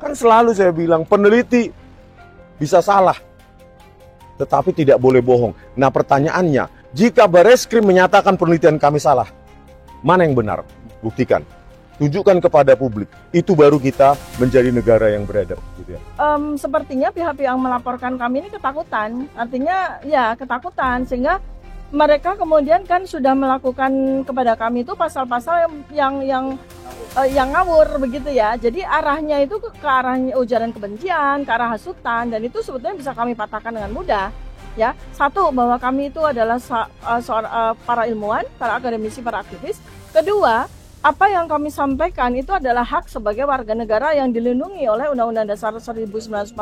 Kan selalu saya bilang peneliti bisa salah, tetapi tidak boleh bohong. Nah pertanyaannya, jika Bareskrim menyatakan penelitian kami salah, mana yang benar? Buktikan. Tunjukkan kepada publik. Itu baru kita menjadi negara yang beradab. Gitu ya. Sepertinya pihak yang melaporkan kami ini ketakutan. Artinya ya ketakutan. Sehingga mereka kemudian kan sudah melakukan kepada kami itu pasal-pasal yang ngawur begitu ya. Jadi arahnya itu ke arah ujaran kebencian, ke arah hasutan. Dan itu sebetulnya bisa kami patahkan dengan mudah. Ya, satu, bahwa kami itu adalah para ilmuwan, para akademisi, para aktivis. Kedua, apa yang kami sampaikan itu adalah hak sebagai warga negara yang dilindungi oleh Undang-Undang Dasar 1945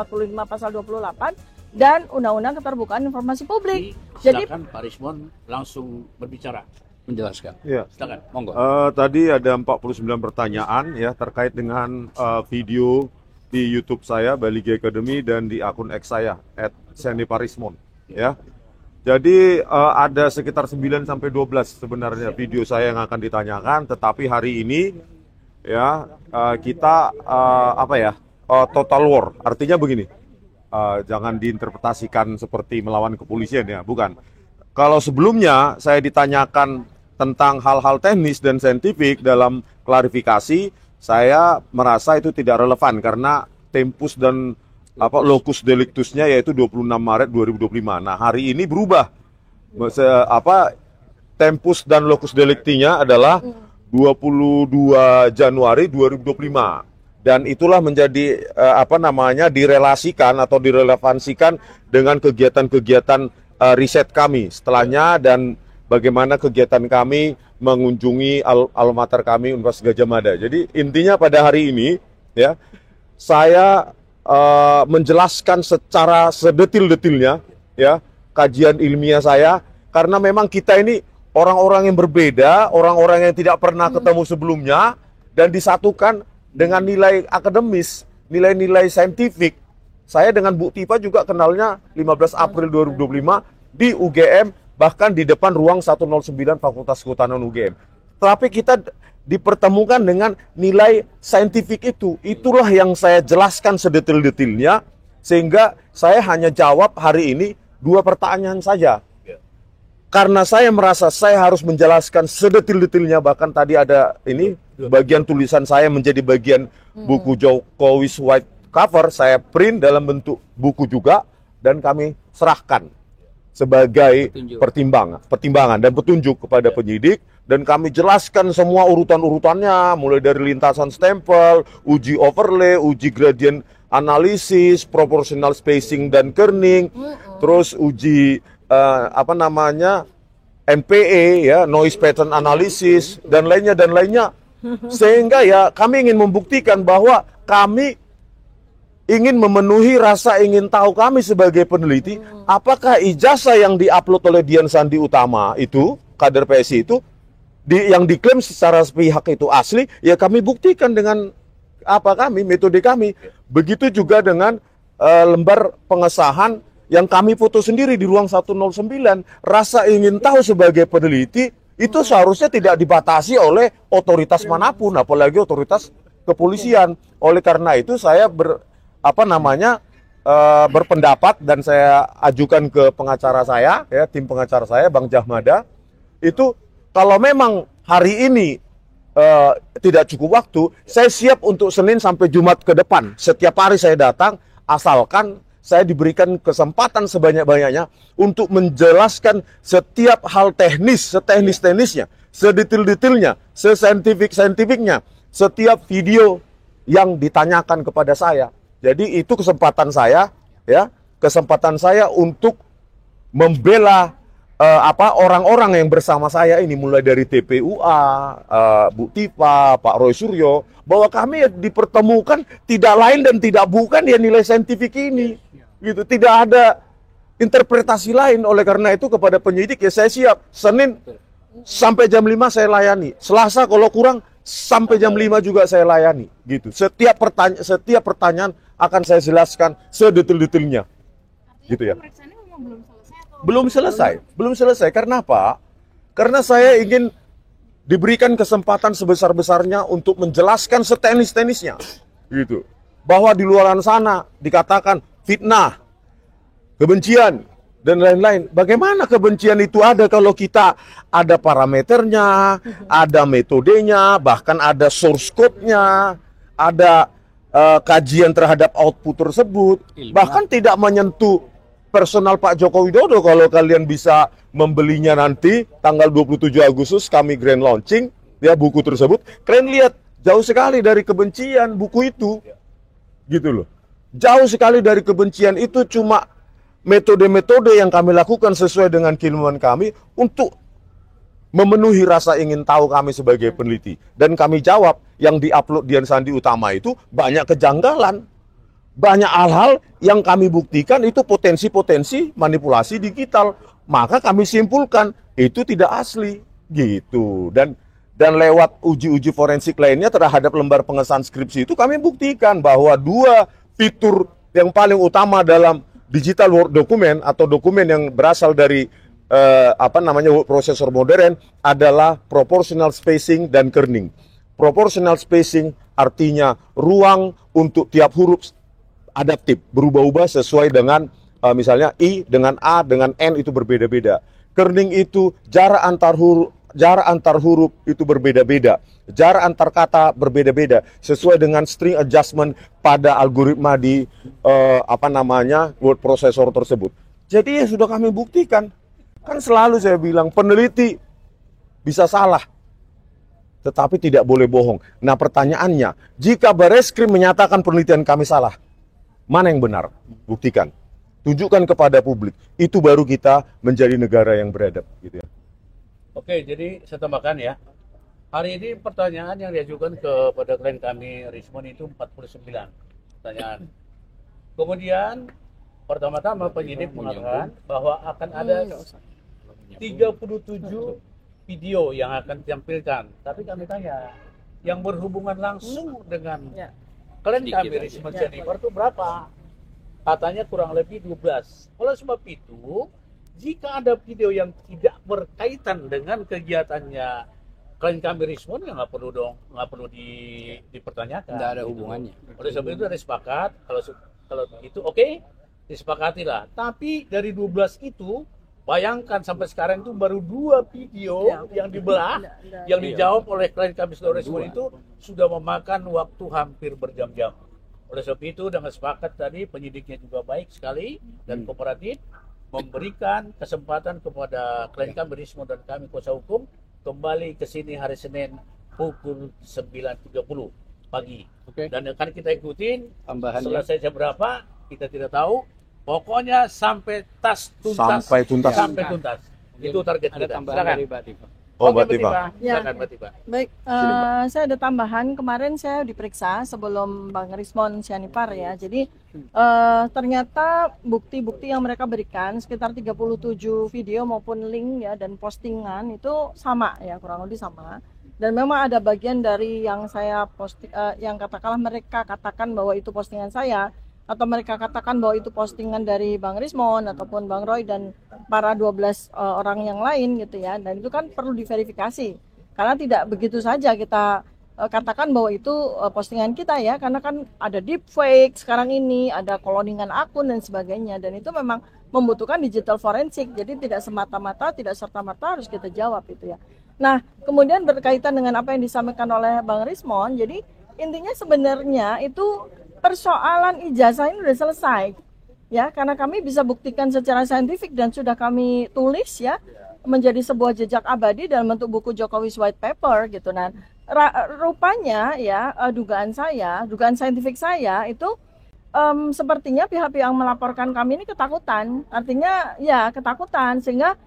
pasal 28 dan Undang-Undang Keterbukaan Informasi Publik. Jadi Pak Rismon langsung berbicara, menjelaskan. Ya. Silakan, monggo. Tadi ada 49 pertanyaan ya terkait dengan video di YouTube saya Baligi Academy dan di akun X saya @sandiparismon ya. Jadi ada sekitar 9 sampai 12 sebenarnya video saya yang akan ditanyakan, tetapi hari ini ya kita total war. Artinya begini. Jangan diinterpretasikan seperti melawan kepolisian ya, bukan. Kalau sebelumnya saya ditanyakan tentang hal-hal teknis dan saintifik dalam klarifikasi, saya merasa itu tidak relevan karena tempus dan locus delictusnya yaitu 26 Maret 2025. Nah, hari ini berubah. Tempus dan locus delictinya adalah 22 Januari 2025. Dan itulah menjadi direlasikan atau direlevansikan dengan kegiatan-kegiatan riset kami setelahnya dan bagaimana kegiatan kami mengunjungi alma mater kami Universitas Gadjah Mada. Jadi intinya pada hari ini ya saya menjelaskan secara sedetil-detilnya ya kajian ilmiah saya, karena memang kita ini orang-orang yang berbeda, orang-orang yang tidak pernah ketemu sebelumnya dan disatukan dengan nilai akademis, nilai-nilai saintifik. Saya dengan Bu Tifa juga kenalnya 15 April 2025 di UGM, bahkan di depan ruang 109 Fakultas Kehutanan UGM. Tapi kita dipertemukan dengan nilai saintifik itu. Itulah yang saya jelaskan sedetil-detilnya, sehingga saya hanya jawab hari ini 2 pertanyaan saja. Karena saya merasa saya harus menjelaskan sedetil-detilnya, bahkan tadi ada ini bagian tulisan saya menjadi bagian buku Jokowi's White Cover, saya print dalam bentuk buku juga dan kami serahkan sebagai pertimbangan dan petunjuk kepada penyidik, dan kami jelaskan semua urutan-urutannya mulai dari lintasan stempel, uji overlay, uji gradient analisis, proportional spacing dan kerning, terus uji NPE ya, noise pattern analysis dan lainnya, sehingga ya kami ingin membuktikan bahwa kami ingin memenuhi rasa ingin tahu kami sebagai peneliti, apakah ijazah yang diupload oleh Dian Sandi Utama itu, kader PSI itu, yang diklaim secara sepihak itu asli, ya kami buktikan dengan metode kami. Begitu juga dengan lembar pengesahan yang kami foto sendiri di ruang 109. Rasa ingin tahu sebagai peneliti itu seharusnya tidak dibatasi oleh otoritas manapun, apalagi otoritas kepolisian. Oleh karena itu saya berpendapat dan saya ajukan ke pengacara saya, ya, tim pengacara saya, Bang Jahmada, itu kalau memang hari ini tidak cukup waktu, saya siap untuk Senin sampai Jumat ke depan. Setiap hari saya datang, asalkan saya diberikan kesempatan sebanyak-banyaknya untuk menjelaskan setiap hal teknis, seteknis-teknisnya, sedetil-detilnya, sesaintifik-saintifiknya, setiap video yang ditanyakan kepada saya. Jadi itu kesempatan saya, ya, kesempatan saya untuk membela orang-orang yang bersama saya ini, mulai dari TPUA, Bu Tifa, Pak Roy Suryo, bahwa kami dipertemukan tidak lain dan tidak bukan ya nilai saintifik ini, gitu. Tidak ada interpretasi lain. Oleh karena itu kepada penyidik ya saya siap. Senin sampai jam 5 saya layani. Selasa kalau kurang sampai jam 5 juga saya layani, gitu. Setiap pertanyaan akan saya jelaskan sedetil-detilnya, gitu ya. Belum selesai. Karena apa? Karena saya ingin diberikan kesempatan sebesar-besarnya untuk menjelaskan seteknis-teknisnya, gitu. bahwa di luar sana dikatakan fitnah, kebencian, dan lain-lain. Bagaimana kebencian itu ada kalau kita ada parameternya, ada metodenya, bahkan ada source code-nya, ada kajian terhadap output tersebut, bahkan tidak menyentuh personal Pak Joko Widodo. Kalau kalian bisa membelinya nanti tanggal 27 Agustus kami grand launching ya buku tersebut, kalian lihat jauh sekali dari kebencian buku itu. Gitu loh. Jauh sekali dari kebencian, itu cuma metode-metode yang kami lakukan sesuai dengan keilmuan kami untuk memenuhi rasa ingin tahu kami sebagai peneliti. Dan kami jawab, yang diupload Dian Sandi Utama itu banyak kejanggalan. Banyak hal-hal yang kami buktikan itu potensi-potensi manipulasi digital. Maka kami simpulkan, itu tidak asli. Gitu. Dan lewat uji-uji forensik lainnya terhadap lembar pengesahan skripsi itu kami buktikan bahwa dua fitur yang paling utama dalam digital word document atau dokumen yang berasal dari word processor modern adalah proportional spacing dan kerning. Proportional spacing artinya ruang untuk tiap huruf adaptif, berubah-ubah sesuai dengan misalnya I dengan A dengan N itu berbeda-beda. Kerning itu jarak antar huruf itu berbeda-beda. Jarak antar kata berbeda-beda sesuai dengan string adjustment pada algoritma di word processor tersebut. Jadi ya sudah kami buktikan. Kan selalu saya bilang peneliti bisa salah, tetapi tidak boleh bohong. Nah pertanyaannya, jika Bareskrim menyatakan penelitian kami salah, mana yang benar? Buktikan. Tunjukkan kepada publik. Itu baru kita menjadi negara yang beradab, gitu ya. Oke, jadi saya tambahkan ya. Hari ini pertanyaan yang diajukan kepada klien kami Rismon itu 49 pertanyaan. Kemudian pertama-tama penyidik mengatakan bahwa akan ada 37 video yang akan ditampilkan. Tapi kami tanya, yang berhubungan langsung dengan klien kami Rismon Jennifer itu berapa? Katanya kurang lebih 12. Oleh sebab itu, jika ada video yang tidak berkaitan dengan kegiatannya klien kami Rismon, ya nggak perlu dipertanyakan. Tidak ada hubungannya. Oleh sebab itu ada sepakat, kalau itu oke, disepakatilah. Tapi dari 12 itu, bayangkan sampai sekarang itu baru 2 video yang dibelah, yang dijawab oleh klien kami Rismon itu sudah memakan waktu hampir berjam-jam. Oleh sebab itu dengan sepakat tadi penyidiknya juga baik sekali dan kooperatif, memberikan kesempatan kepada klien kami Rismon dan kami kuasa hukum kembali ke sini hari Senin pukul 9.30 pagi. Dan akan kita ikutin selesai jam berapa kita tidak tahu. Pokoknya sampai tuntas. Sampai tuntas. Itu target ada kita. Tambahan dari Mbak Tifa. Oh, Mbak Tifa. Silakan Mbak Tifa. Baik, saya ada tambahan. Kemarin saya diperiksa sebelum Bang Rismon Sianipar ya. Jadi ternyata bukti-bukti yang mereka berikan sekitar 37 video maupun link ya dan postingan itu sama ya, kurang lebih sama. Dan memang ada bagian dari yang saya yang katakanlah mereka katakan bahwa itu postingan saya, atau mereka katakan bahwa itu postingan dari Bang Rismon ataupun Bang Roy dan para 12 orang yang lain gitu ya. Dan itu kan perlu diverifikasi. Karena tidak begitu saja kita katakan bahwa itu postingan kita ya, karena kan ada deepfake sekarang ini, ada cloningan akun dan sebagainya, dan itu memang membutuhkan digital forensik. Jadi tidak semata-mata, tidak serta-merta harus kita jawab itu ya. Nah, kemudian berkaitan dengan apa yang disampaikan oleh Bang Rismon, jadi intinya sebenarnya itu persoalan ijazah ini sudah selesai ya, karena kami bisa buktikan secara saintifik dan sudah kami tulis ya menjadi sebuah jejak abadi dalam bentuk buku Jokowi's White Paper gitu. Nah, rupanya ya dugaan saintifik saya itu sepertinya pihak-pihak yang melaporkan kami ini ketakutan, artinya ya ketakutan, sehingga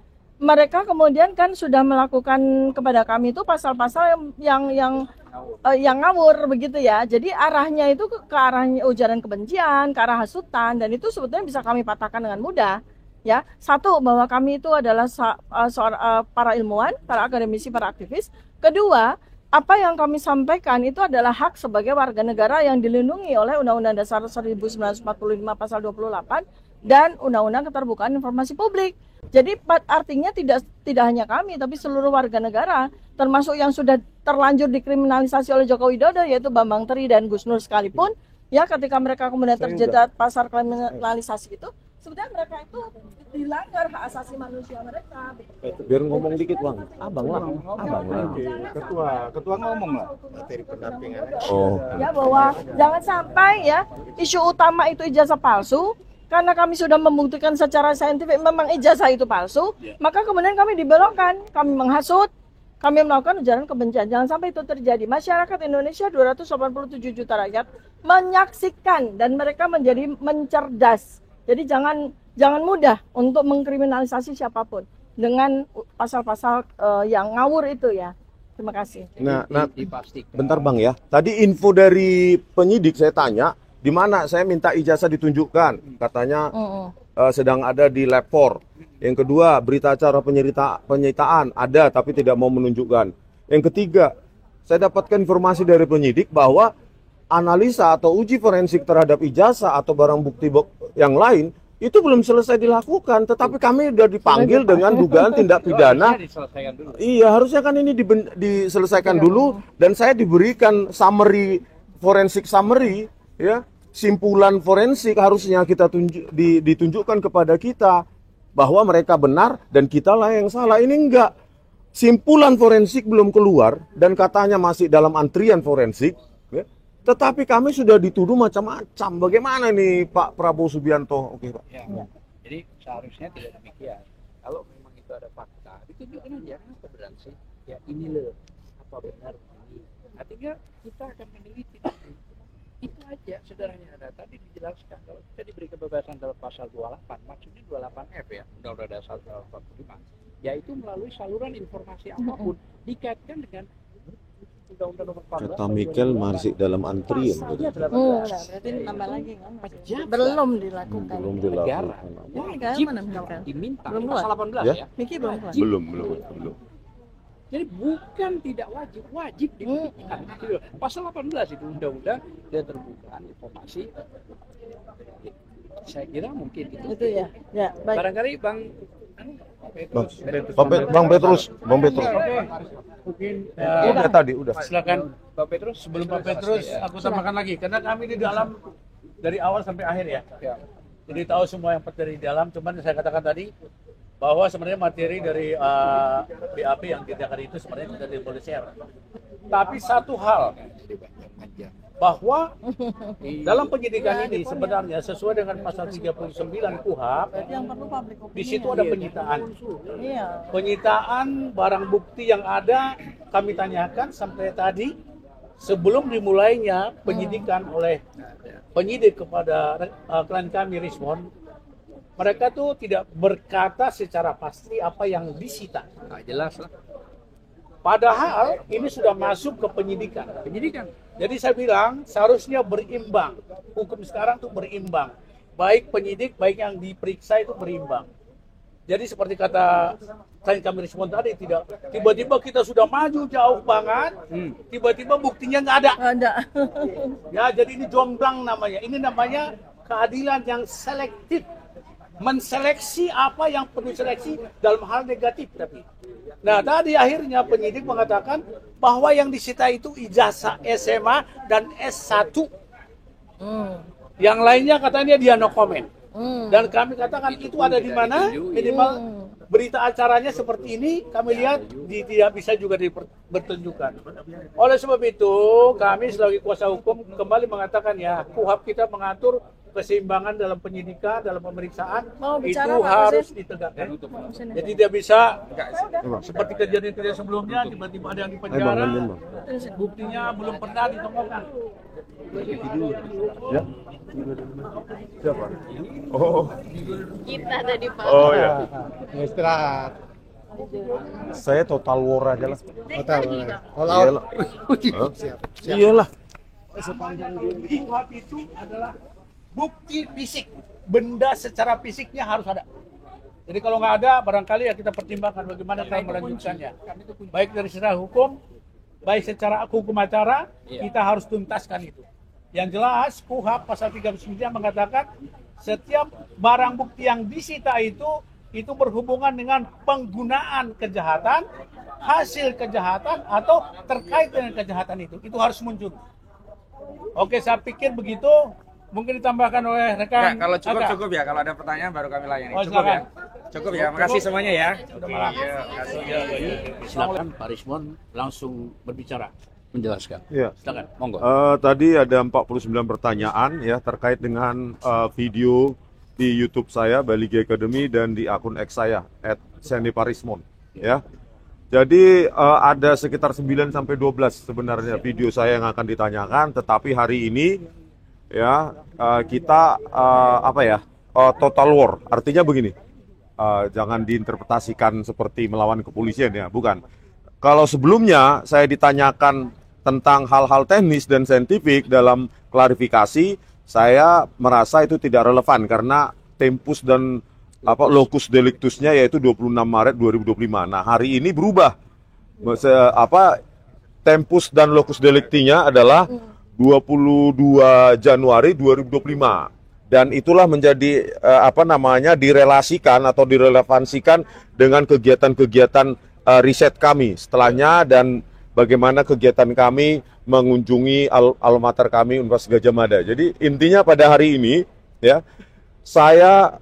mereka kemudian kan sudah melakukan kepada kami itu pasal-pasal yang ngawur begitu ya. Jadi arahnya itu ke arah ujaran kebencian, ke arah hasutan, dan itu sebetulnya bisa kami patahkan dengan mudah. Ya, satu, bahwa kami itu adalah para ilmuwan, para akademisi, para aktivis. Kedua, apa yang kami sampaikan itu adalah hak sebagai warga negara yang dilindungi oleh Undang-Undang Dasar 1945 pasal 28 dan Undang-Undang Keterbukaan Informasi Publik. Jadi artinya tidak hanya kami, tapi seluruh warga negara, termasuk yang sudah terlanjur dikriminalisasi oleh Joko Widodo, yaitu Bambang Tri dan Gus Nur sekalipun, ya ketika mereka kemudian terjerat pasar kriminalisasi itu, sebenarnya mereka itu dilanggar hak asasi manusia mereka. Biar ngomong dikit Bang. Abang lah. Ketua ngomong lah. Materi pendampingan. Oh. Ya bahwa jangan sampai ya isu utama itu ijazah palsu, karena kami sudah membuktikan secara saintifik memang ijazah itu palsu, maka kemudian kami dibelokkan, kami menghasut, kami melakukan ujaran kebencian. Jangan sampai itu terjadi. Masyarakat Indonesia 287 juta rakyat menyaksikan dan mereka menjadi mencerdas. Jadi jangan mudah untuk mengkriminalisasi siapapun dengan pasal-pasal yang ngawur itu ya. Terima kasih. Nah, bentar Bang ya. Tadi info dari penyidik saya tanya, di mana saya minta ijazah ditunjukkan. Katanya sedang ada di lab 4. Yang kedua, berita acara penyitaan ada tapi tidak mau menunjukkan. Yang ketiga, saya dapatkan informasi dari penyidik bahwa analisa atau uji forensik terhadap ijazah atau barang bukti yang lain itu belum selesai dilakukan, tetapi kami sudah dipanggil dengan dugaan tindak pidana. Iya, harusnya kan ini diselesaikan dulu dan saya diberikan summary, forensik summary, ya, simpulan forensik harusnya kita ditunjukkan kepada kita bahwa mereka benar dan kita lah yang salah. Ini enggak. Simpulan forensik belum keluar dan katanya masih dalam antrian forensik, ya. Tetapi kami sudah dituduh macam-macam. Bagaimana nih Pak Prabowo Subianto? Oke, Pak. Ya. Jadi seharusnya tidak demikian. Kalau memang itu ada fakta, ditunjukkan aja apa benar sih. Ya ini loh, apa benar ini. Artinya kita akan meneliti. Itu aja sederhananya. Ada tadi dijelaskan kalau kita diberi kebebasan dalam pasal 28, maksudnya 28F ya, Undang-Undang Dasar 45. Yaitu melalui saluran informasi apapun dikaitkan dengan Undang-Undang Nomor 14. Kata Mikel masih dalam antrian. Berarti nambah lagi kan? Belum dilakukan. Belum Negara Wajib diminta Belum pasal keluar. 18 Ya? ya. Miki belum keluar. Belum. Jadi bukan tidak wajib diberikan. Pasal 18 itu undang-undang dan terbuka informasi. Saya kira mungkin Itu ya. Ya, baik. barangkali Bang Bang Petrus. Mungkin Udah tadi, udah. silakan Bang Petrus. sebelum Pak Petrus aku tambahkan lagi karena kami di dalam dari awal sampai akhir ya. Jadi tahu semua yang dari dalam, cuman saya katakan tadi bahwa sebenarnya materi dari BAP yang didakan itu sebenarnya sudah boleh share. Tapi satu hal, bahwa dalam penyidikan ini sebenarnya sesuai dengan pasal 39 KUHP, Yang perlu public opinion. di situ ada penyitaan. Iya. Penyitaan barang bukti yang ada kami tanyakan sampai tadi sebelum dimulainya penyidikan oleh penyidik kepada klien kami Rismon. Mereka tuh tidak berkata secara pasti apa yang disita. Nah, jelas lah. Padahal ini sudah masuk ke penyidikan. Jadi saya bilang seharusnya berimbang. Hukum sekarang tuh berimbang. Baik penyidik, baik yang diperiksa itu berimbang. Jadi seperti kata klien kami Rismon tadi, tidak tiba-tiba kita sudah maju jauh banget, tiba-tiba buktinya nggak ada. Ada. Ya, jadi ini jomblang namanya. Ini namanya keadilan yang selektif. Menseleksi apa yang perlu seleksi dalam hal negatif tapi. Nah, tadi akhirnya penyidik mengatakan bahwa yang disita itu ijazah SMA dan S1. Yang lainnya katanya dia no comment. Dan kami katakan itu ada di mana? Minimal berita acaranya seperti ini kami lihat tidak bisa juga dipertunjukkan. Oleh sebab itu, kami sebagai kuasa hukum kembali mengatakan ya, KUHP kita mengatur keseimbangan dalam penyidikan, dalam pemeriksaan itu harus ditegakkan. Jadi tidak bisa seperti kejadian-kejadian sebelumnya tiba-tiba ada yang di penjara, buktinya belum pernah ditemukan. Ya. Siapa? Oh. Kita tadi Pak. Oh ya. Istirahat. Saya total war aja lah. Hotel. All Iyalah. out. Siap. Iyalah. KUHP itu adalah bukti fisik, benda secara fisiknya harus ada. Jadi kalau nggak ada, barangkali ya kita pertimbangkan bagaimana cara melanjutkannya. Baik dari secara hukum, baik secara hukum acara, kita harus tuntaskan itu. Yang jelas, KUHP pasal 39 mengatakan setiap barang bukti yang disita itu berhubungan dengan penggunaan kejahatan, hasil kejahatan atau terkait dengan kejahatan itu harus muncul. Oke, saya pikir begitu. Mungkin ditambahkan oleh rekan. Kalau cukup Aga. cukup ya. Kalau ada pertanyaan baru kami layani. Oh, Cukup ya. silakan. Cukup ya. Makasih semuanya ya. Udah malam. Iya, makasih. Silakan Pak Rismon langsung berbicara, menjelaskan. Ya. Silakan, monggo. Tadi ada 49 pertanyaan ya terkait dengan video di YouTube saya Bali G Academy dan di akun X saya @sandiparismon ya. Jadi ada sekitar 9 sampai 12 sebenarnya video saya yang akan ditanyakan, tetapi hari ini ya kita total war. Artinya begini. Jangan diinterpretasikan seperti melawan kepolisian ya, bukan. Kalau sebelumnya saya ditanyakan tentang hal-hal teknis dan saintifik dalam klarifikasi, saya merasa itu tidak relevan karena tempus dan locus delictusnya yaitu 26 Maret 2025. Nah, hari ini berubah. Tempus dan locus delictinya adalah 22 Januari 2025. Dan itulah menjadi direlasikan atau direlevansikan dengan kegiatan-kegiatan riset kami setelahnya dan bagaimana kegiatan kami mengunjungi alma mater kami Universitas Gadjah Mada. Jadi intinya pada hari ini ya saya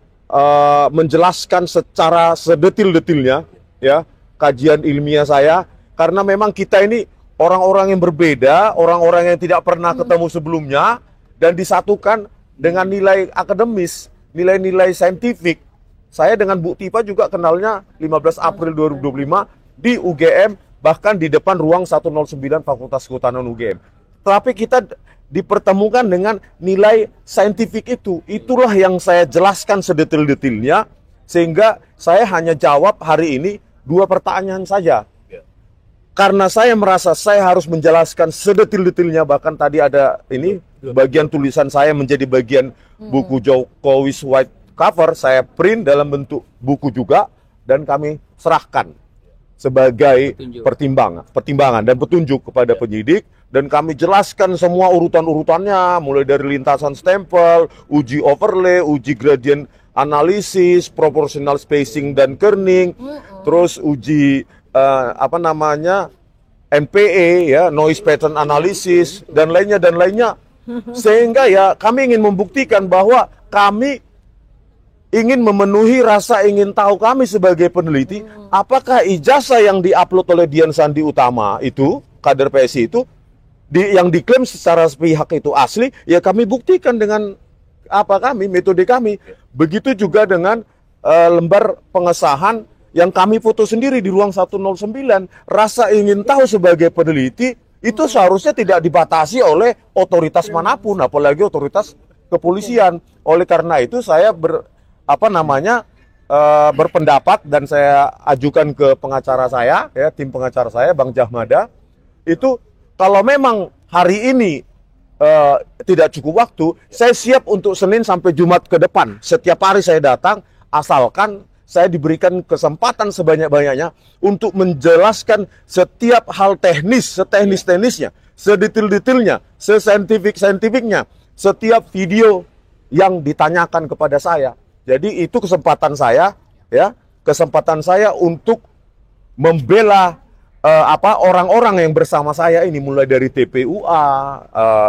menjelaskan secara sedetil-detilnya ya kajian ilmiah saya karena memang kita ini orang-orang yang berbeda, orang-orang yang tidak pernah ketemu sebelumnya dan disatukan dengan nilai akademis, nilai-nilai saintifik. Saya dengan Bu Tipa juga kenalnya 15 April 2025 di UGM, bahkan di depan ruang 109 Fakultas Kehutanan UGM. Tapi kita dipertemukan dengan nilai saintifik itu. Itulah yang saya jelaskan sedetil-detilnya, sehingga saya hanya jawab hari ini 2 pertanyaan saja. Karena saya merasa saya harus menjelaskan sedetil-detilnya, bahkan tadi ada ini bagian tulisan saya menjadi bagian buku Jokowi's White Cover, saya print dalam bentuk buku juga dan kami serahkan sebagai pertimbangan dan petunjuk kepada penyidik, dan kami jelaskan semua urutan-urutannya mulai dari lintasan stempel, uji overlay, uji gradient analisis, proportional spacing dan kerning, terus uji NPE ya, noise pattern analysis dan lainnya sehingga ya kami ingin membuktikan bahwa kami ingin memenuhi rasa ingin tahu kami sebagai peneliti, apakah ijazah yang diupload oleh Dian Sandi Utama itu, kader PSI itu, yang diklaim secara sepihak itu asli, ya kami buktikan dengan metode kami. Begitu juga dengan lembar pengesahan yang kami foto sendiri di ruang 109. Rasa ingin tahu sebagai peneliti itu seharusnya tidak dibatasi oleh otoritas manapun, apalagi otoritas kepolisian. Oleh karena itu saya berpendapat dan saya ajukan ke pengacara saya, ya, tim pengacara saya, Bang Jahmada, itu kalau memang hari ini tidak cukup waktu, saya siap untuk Senin sampai Jumat ke depan. Setiap hari saya datang, asalkan saya diberikan kesempatan sebanyak-banyaknya untuk menjelaskan setiap hal teknis, seteknis-teknisnya, sedetil-detilnya, sesaintifik-saintifiknya, setiap video yang ditanyakan kepada saya. Jadi itu kesempatan saya, ya, kesempatan saya untuk membela orang-orang yang bersama saya ini, mulai dari TPUA,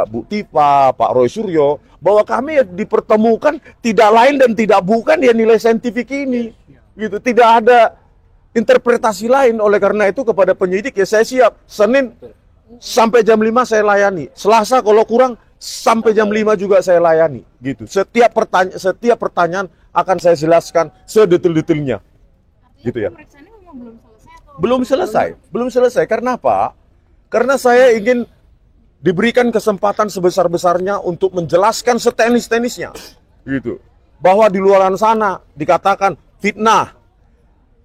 Bu Tipa, Pak Roy Suryo, bahwa kami dipertemukan tidak lain dan tidak bukan ya nilai saintifik ini. Gitu, tidak ada interpretasi lain. Oleh karena itu kepada penyidik ya saya siap Senin sampai jam 5 saya layani, Selasa kalau kurang sampai jam 5 juga saya layani gitu. Setiap pertanyaan akan saya jelaskan sedetil-detilnya gitu ya. Belum selesai. Karena apa? Karena saya ingin diberikan kesempatan sebesar-besarnya untuk menjelaskan seteknis-teknisnya gitu. Bahwa di luar sana dikatakan fitnah,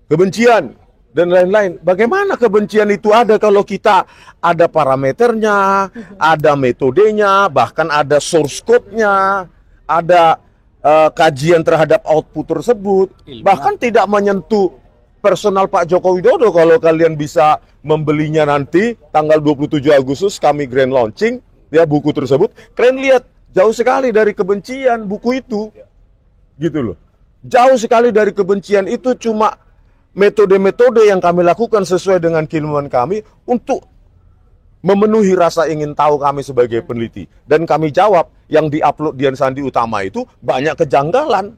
kebencian, dan lain-lain. Bagaimana kebencian itu ada kalau kita ada parameternya, ada metodenya, bahkan ada source code-nya, ada kajian terhadap output tersebut, bahkan tidak menyentuh personal Pak Joko Widodo. Kalau kalian bisa membelinya nanti, tanggal 27 Agustus kami grand launching, ya, buku tersebut. Kalian lihat, jauh sekali dari kebencian buku itu. Gitu loh. Jauh sekali dari kebencian, itu cuma metode-metode yang kami lakukan sesuai dengan keilmuan kami untuk memenuhi rasa ingin tahu kami sebagai peneliti. Dan kami jawab, yang diupload Dian Sandi Utama itu banyak kejanggalan.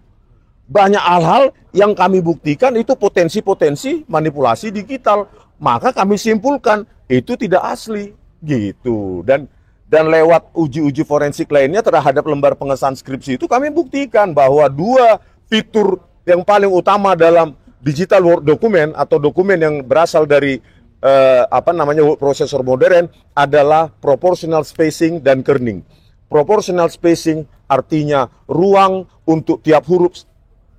Banyak hal-hal yang kami buktikan itu potensi-potensi manipulasi digital. Maka kami simpulkan itu tidak asli gitu. Dan lewat uji-uji forensik lainnya terhadap lembar pengesahan skripsi itu kami buktikan bahwa dua fitur yang paling utama dalam digital word document atau dokumen yang berasal dari word processor modern adalah proportional spacing dan kerning. Proportional spacing artinya ruang untuk tiap huruf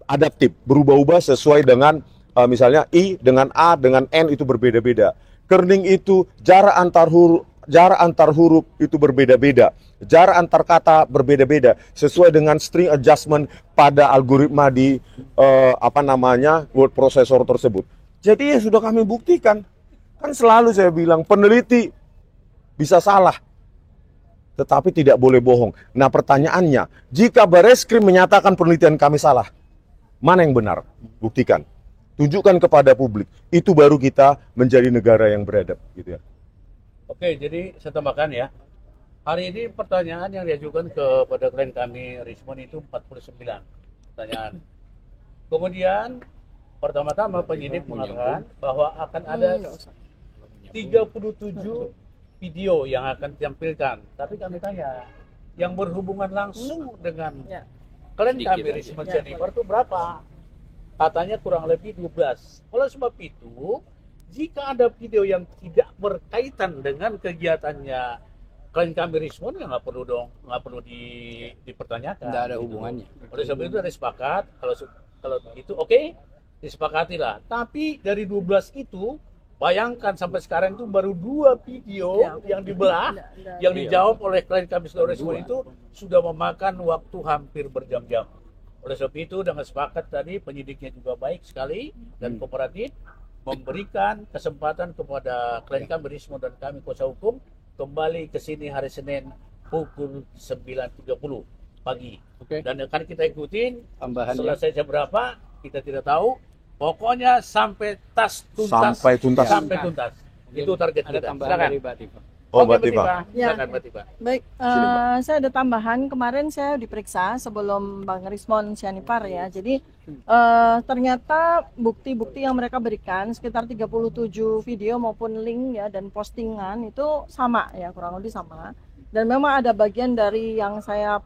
adaptif, berubah-ubah sesuai dengan misalnya I dengan A dengan N itu berbeda-beda. Kerning itu jarak antar huruf itu berbeda-beda. Jarak antar kata berbeda-beda sesuai dengan string adjustment pada algoritma di word processor tersebut. Jadi ya sudah kami buktikan. Kan selalu saya bilang peneliti bisa salah, tetapi tidak boleh bohong. Nah pertanyaannya, jika Bareskrim menyatakan penelitian kami salah, mana yang benar? Buktikan. Tunjukkan kepada publik. Itu baru kita menjadi negara yang beradab, gitu ya. Oke, jadi saya tambahkan ya. Hari ini pertanyaan yang diajukan kepada klien kami Rismon itu 49 pertanyaan. Kemudian pertama-tama penyidik mengatakan bahwa akan ada 37 video yang akan ditampilkan. Tapi kami tanya, yang berhubungan langsung dengan klien kami Rismon Jennifer itu berapa? Katanya kurang lebih 12. Oleh sebab itu, jika ada video yang tidak berkaitan dengan kegiatannya klien kami Rismon, ya nggak perlu dipertanyakan. Nggak ada hubungannya. Oleh sebab itu ada sepakat, kalau itu oke, disepakatilah. Tapi dari 12 itu, bayangkan sampai sekarang itu baru 2 video yang dibelah, yang dijawab oleh klien kami Rismon itu sudah memakan waktu hampir berjam-jam. Oleh sebab itu dengan sepakat tadi penyidiknya juga baik sekali dan kooperatif memberikan kesempatan kepada klien kami Rismon dan kami kuasa hukum kembali ke sini hari Senin pukul 9.30 pagi. Dan akan kita ikutin selesai jam berapa kita tidak tahu. Pokoknya sampai tuntas. Sampai tuntas. Itu target Ada kita. tambahan dari Mbak Tifa. Oh, Oke, Mbak Tifa. Silakan Mbak Tifa. Baik, saya ada tambahan. Kemarin saya diperiksa sebelum Bang Rismon Sianipar ya. Jadi ternyata bukti-bukti yang mereka berikan sekitar 37 video maupun link ya dan postingan itu sama ya, kurang lebih sama. Dan memang ada bagian dari yang saya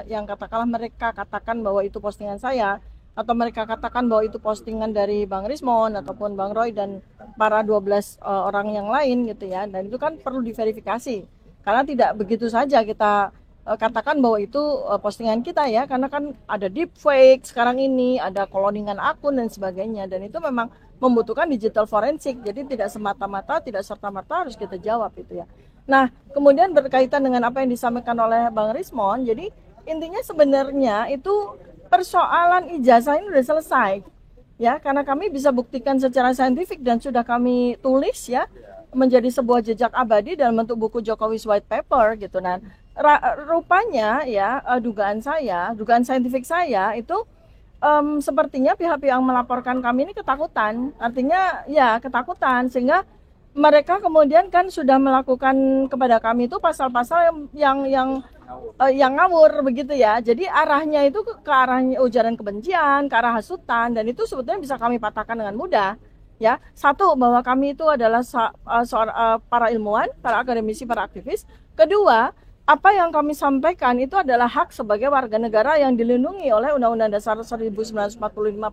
yang katakanlah mereka katakan bahwa itu postingan saya, atau mereka katakan bahwa itu postingan dari Bang Rismon ataupun Bang Roy dan para 12 orang yang lain gitu ya. Dan itu kan perlu diverifikasi. Karena tidak begitu saja kita katakan bahwa itu postingan kita ya, karena kan ada deepfake sekarang ini, ada cloningan akun dan sebagainya, dan itu memang membutuhkan digital forensik. Jadi tidak semata-mata, tidak serta-merta harus kita jawab itu ya. Nah, kemudian berkaitan dengan apa yang disampaikan oleh Bang Rismon, jadi intinya sebenarnya itu persoalan ijazah ini sudah selesai ya, karena kami bisa buktikan secara saintifik dan sudah kami tulis ya menjadi sebuah jejak abadi dalam bentuk buku Jokowi's White Paper gitu. Nah, rupanya ya dugaan saintifik saya itu sepertinya pihak-pihak yang melaporkan kami ini ketakutan. Artinya ya ketakutan, sehingga mereka kemudian kan sudah melakukan kepada kami itu pasal-pasal yang ngawur begitu ya. Jadi arahnya itu ke arah ujaran kebencian, ke arah hasutan, dan itu sebetulnya bisa kami patahkan dengan mudah. Ya, satu, bahwa kami itu adalah para ilmuwan, para akademisi, para aktivis. Kedua, apa yang kami sampaikan itu adalah hak sebagai warga negara yang dilindungi oleh Undang-Undang Dasar 1945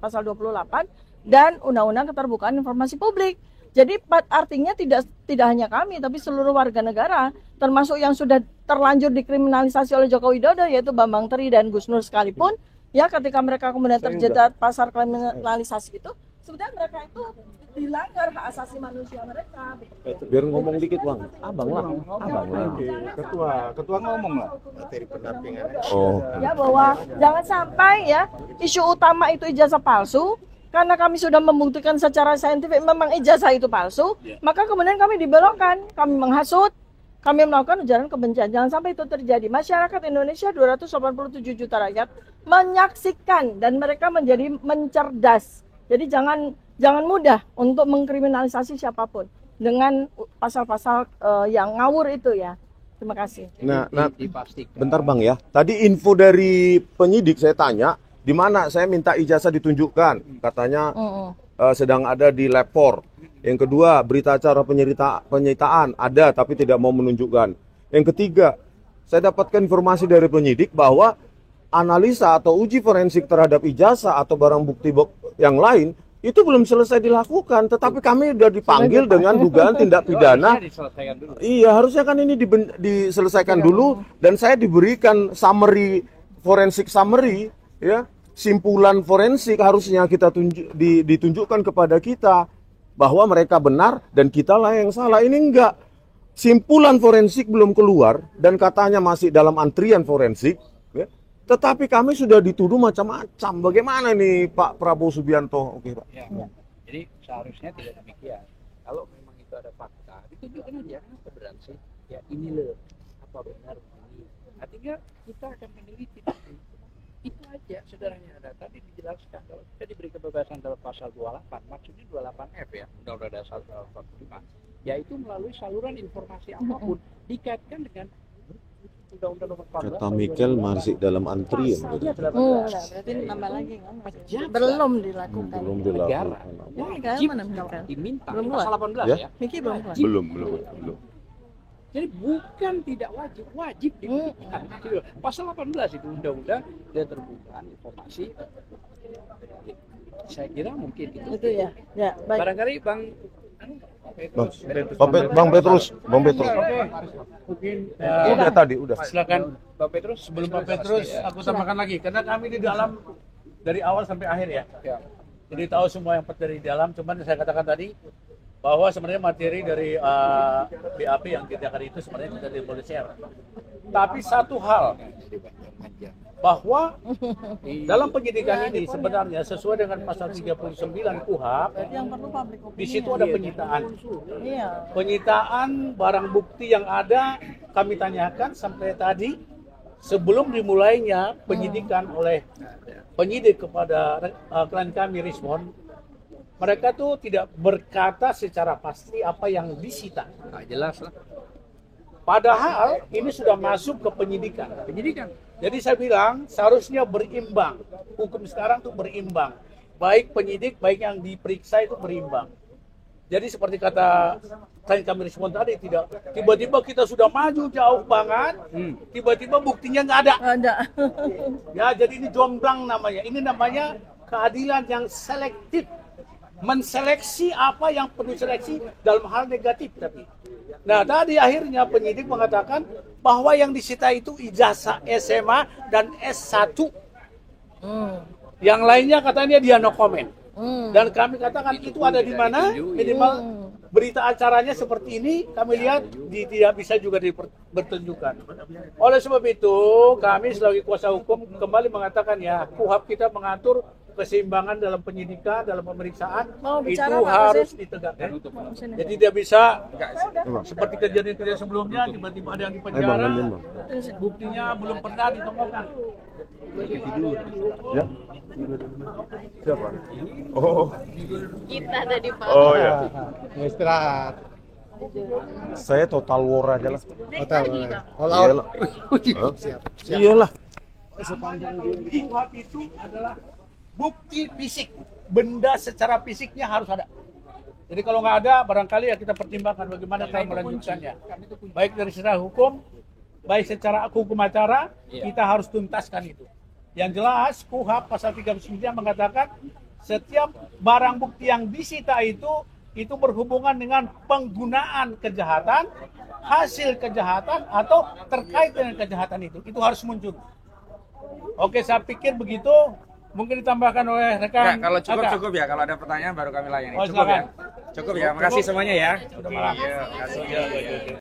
pasal 28 dan Undang-Undang Keterbukaan Informasi Publik. Jadi artinya tidak hanya kami, tapi seluruh warga negara, termasuk yang sudah terlanjur dikriminalisasi oleh Joko Widodo, yaitu Bambang Tri dan Gus Nur sekalipun, ya ketika mereka kemudian terjerat pasar kriminalisasi itu, sebenarnya mereka itu dilanggar hak asasi manusia mereka. Biar ngomong dikit Bang, abang lah. Ketua ngomong lah. Materi pendampingan. Oh. Ya bahwa jangan sampai ya isu utama itu ijazah palsu. Karena kami sudah membuktikan secara saintifik memang ijazah itu palsu, maka kemudian kami dibelokkan, kami menghasut, kami melakukan ujaran kebencian. Jangan sampai itu terjadi. Masyarakat Indonesia 287 juta rakyat menyaksikan dan mereka menjadi mencerdas. Jadi jangan mudah untuk mengkriminalisasi siapapun. dengan pasal-pasal yang ngawur itu ya. Terima kasih. Nah, Dipastikan. bentar Bang ya. Tadi info dari penyidik saya tanya, di mana saya minta ijazah ditunjukkan. Katanya sedang ada di lapor. Yang kedua, berita acara penyitaan ada tapi tidak mau menunjukkan. Yang ketiga, saya dapatkan informasi dari penyidik bahwa analisa atau uji forensik terhadap ijazah atau barang bukti yang lain itu belum selesai dilakukan, tetapi kami sudah dipanggil dengan dugaan tindak pidana. Diselesaikan dulu. Iya, harusnya kan ini diselesaikan dulu dan saya diberikan summary, forensik summary, ya, simpulan forensik harusnya kita ditunjukkan kepada kita bahwa mereka benar dan kita lah yang salah. Ini enggak. Simpulan forensik belum keluar dan katanya masih dalam antrian forensik, ya. Tetapi kami sudah dituduh macam-macam. Bagaimana nih Pak Prabowo Subianto? Oke, Pak. Ya. Jadi seharusnya tidak demikian. Kalau memang itu ada fakta, ditunjukkan aja kenapa berat sih. Ya ini loh, apa benar ini. Artinya kita akan meneliti itu aja sederhananya. Ada tadi dijelaskan kalau kita diberi kebebasan dalam pasal 28, maksudnya 28F ya, Undang-Undang Dasar 45, yaitu melalui saluran informasi apapun dikaitkan dengan Undang-Undang Nomor 14. Kata Mikel masih dalam antrian. Berarti nambah lagi kan? Belum dilakukan. Belum Negara. dilakukan. Negara Wajib mana Mikel? diminta Belum pasal 18 Ya? ya. Miki belum keluar. Belum. Jadi bukan tidak wajib diberikan. Pasal 18 itu undang-undang dan terbuka informasi. Saya kira mungkin Itu ya. Ya, baik. barangkali Bang Bang Petrus. Mungkin Udah tadi, udah. silakan Bang Petrus sebelum Pak Petrus aku tambahkan lagi karena kami di dalam dari awal sampai akhir ya. ya. Jadi tahu semua yang dari dalam, cuman saya katakan tadi bahwa sebenarnya materi dari BAP yang diadakan itu sebenarnya tidak boleh share. Tapi satu hal bahwa dalam penyidikan ini sebenarnya sesuai dengan pasal 39 KUHP, Yang perlu public opinion. di situ ada penyitaan. Iya. Penyitaan barang bukti yang ada kami tanyakan sampai tadi sebelum dimulainya penyidikan oleh penyidik kepada klien kami Rismon, mereka tuh tidak berkata secara pasti apa yang disita. Nah, jelas lah. Padahal ini sudah masuk ke penyidikan. Jadi saya bilang seharusnya berimbang. Hukum sekarang tuh berimbang. Baik penyidik, baik yang diperiksa itu berimbang. Jadi seperti kata klien kami Rismon tadi, tidak tiba-tiba kita sudah maju jauh banget, tiba-tiba buktinya nggak ada. Ada. Ya, jadi ini jomblang namanya. Ini namanya keadilan yang selektif. Menseleksi apa yang perlu seleksi dalam hal negatif tapi. Nah, tadi akhirnya penyidik mengatakan bahwa yang disita itu ijazah SMA dan S1. Yang lainnya katanya dia no comment. Dan kami katakan itu ada di mana? Minimal berita acaranya seperti ini kami lihat tidak bisa juga dipertunjukkan. Oleh sebab itu kami sebagai kuasa hukum kembali mengatakan ya KUHP kita mengatur keseimbangan dalam penyidikan, dalam pemeriksaan itu harus ditegakkan. Jadi tidak bisa seperti kejadian-kejadian sebelumnya tiba-tiba ada yang di penjara, buktinya belum pernah ditemukan. Ya. Siapa? Oh. Kita tadi Pak. Oh ya. Istirahat. Saya total war aja lah. Hotel. Iyalah. Iyalah. KUHP itu adalah bukti fisik, benda secara fisiknya harus ada. Jadi kalau nggak ada, barangkali ya kita pertimbangkan bagaimana cara melanjutkannya. Baik dari secara hukum, baik secara hukum acara, kita harus tuntaskan itu. Yang jelas, KUHP pasal 39 mengatakan setiap barang bukti yang disita itu berhubungan dengan penggunaan kejahatan, hasil kejahatan atau terkait dengan kejahatan itu harus muncul. Oke, saya pikir begitu. Mungkin ditambahkan oleh rekan. Kalau cukup ya. Kalau ada pertanyaan baru kami layani. Oh, Cukup ya. silakan. Cukup ya. Makasih semuanya ya. Udah malam. Iya, makasih.